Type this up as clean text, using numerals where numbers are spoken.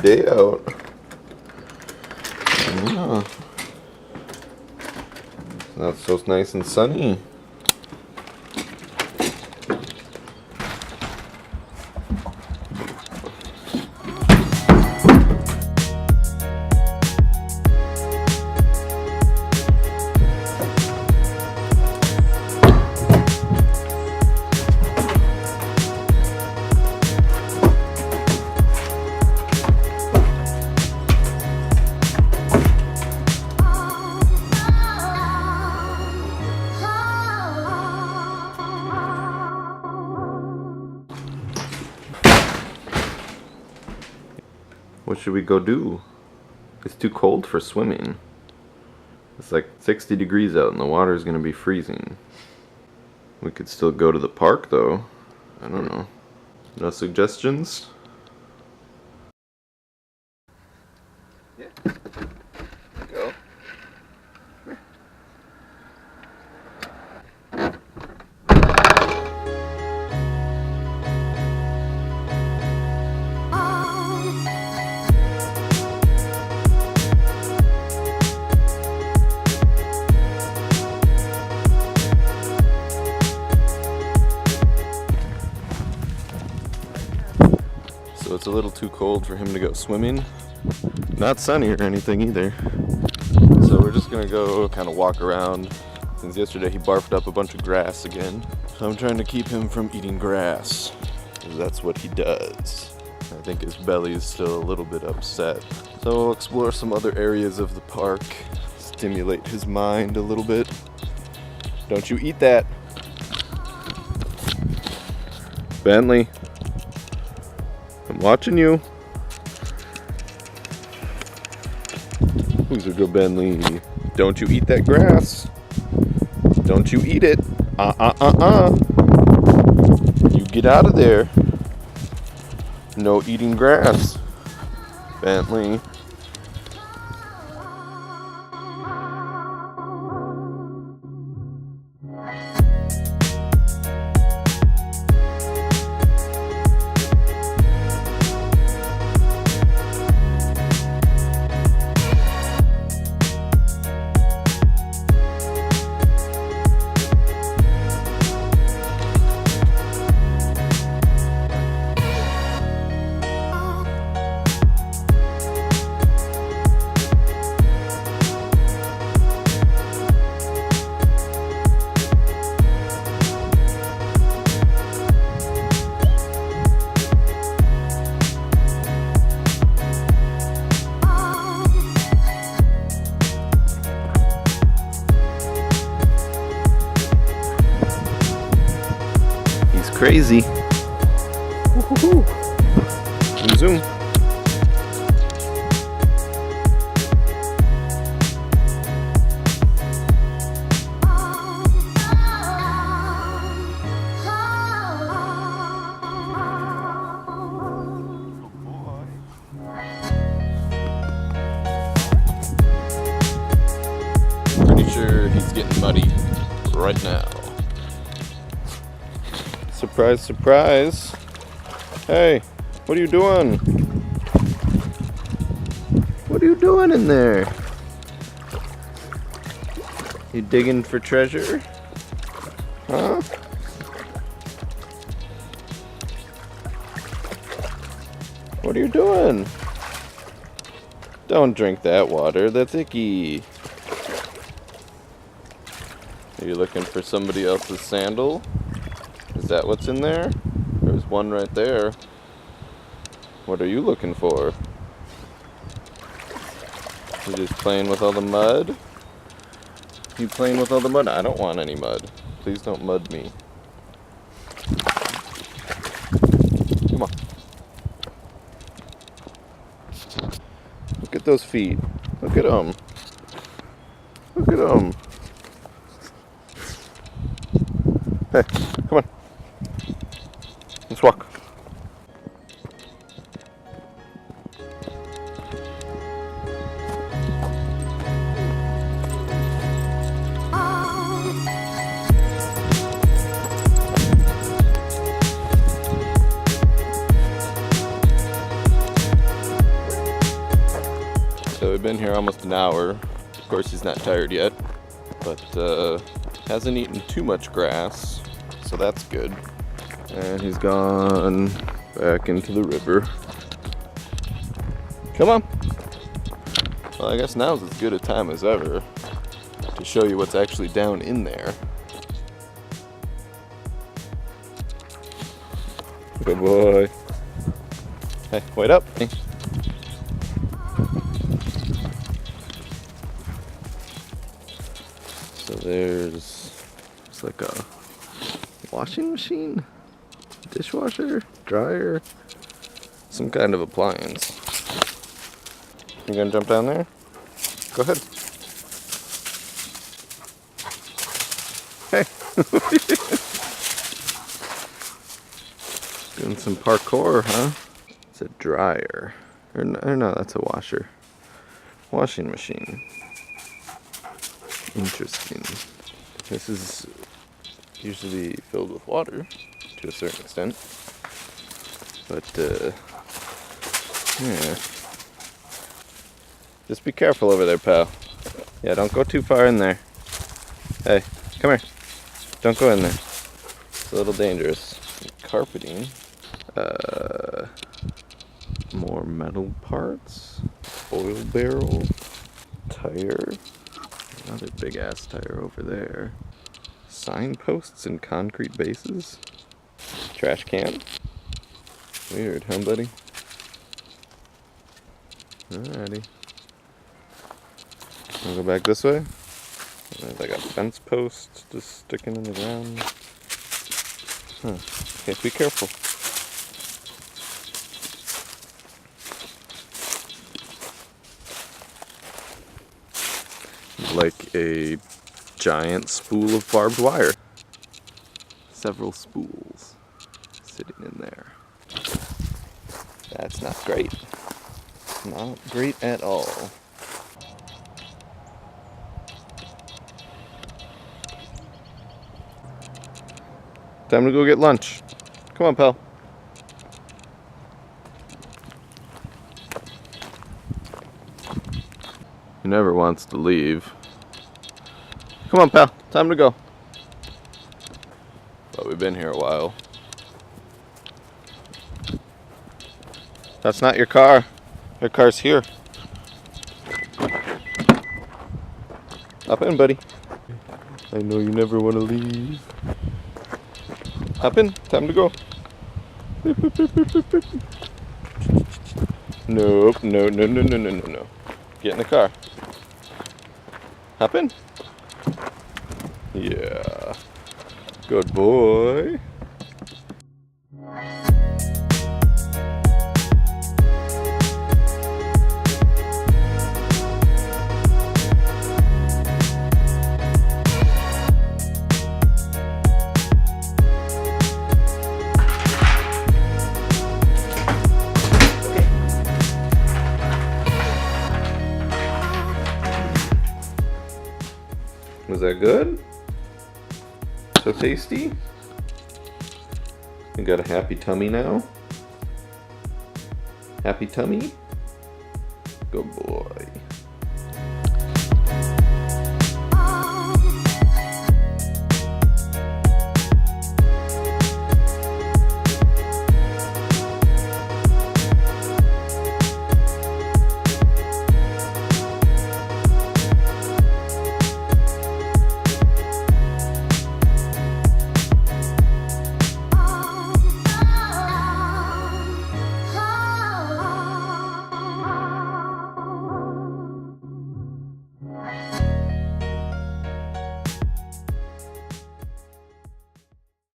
day out. Yeah. That's so nice and sunny. What should we go do? It's too cold for swimming. It's like 60 degrees out and the water is going to be freezing. We could still go to the park though. I don't know. No suggestions? Yeah. Go. So it's a little too cold for him to go swimming. Not sunny or anything either. So we're just gonna go kind of walk around. Since yesterday he barfed up a bunch of grass again. So I'm trying to keep him from eating grass, because that's what he does. I think his belly is still a little bit upset. So we'll explore some other areas of the park, stimulate his mind a little bit. Don't you eat that. Bentley. I'm watching you. Who's a good Bentley? Don't you eat that grass. Don't you eat it. You get out of there. No eating grass. Bentley. Crazy. Woo-hoo-hoo. Zoom. Pretty sure he's getting muddy right now. Surprise, surprise. Hey, what are you doing? What are you doing in there? You digging for treasure? Huh? What are you doing? Don't drink that water, that's icky. Are you looking for somebody else's sandal? Is that what's in there? There's one right there. What are you looking for? You just playing with all the mud? You playing with all the mud? I don't want any mud. Please don't mud me. Come on. Look at those feet. Look at them. Look at them. Hey, come on. Let's walk. here almost an hour. Of course, he's not tired yet, but hasn't eaten too much grass, so that's good. And he's gone back into the river. Come on. Well, I guess now's as good a time as ever to show you what's actually down in there. Good boy. Hey, wait up. Hey. So it's like a washing machine, dishwasher, dryer, some kind of appliance. You gonna jump down there? Go ahead. Hey. Doing some parkour, huh? It's a dryer. Or no, that's a washer. Washing machine. Interesting. This is usually filled with water to a certain extent. But, yeah. Just be careful over there, pal. Yeah, don't go too far in there. Hey, come here. Don't go in there. It's a little dangerous. Carpeting. More metal parts. Oil barrel. Tire. Another big ass tire over there. Signposts and concrete bases. Trash can. Weird, huh, buddy? Alrighty. Wanna go back this way? There's like a fence post just sticking in the ground. Huh. Okay, be careful. Like a giant spool of barbed wire. Several spools sitting in there. That's not great. Not great at all. Time to go get lunch. Come on, pal. He never wants to leave. Come on, pal. Time to go. But we've been here a while. That's not your car. Your car's here. Hop in, buddy. I know you never want to leave. Hop in. Time to go. Nope. No. Get in the car. Hop in. Yeah. Good boy. Was that good? So tasty? You got a happy tummy now? Happy tummy? Good boy.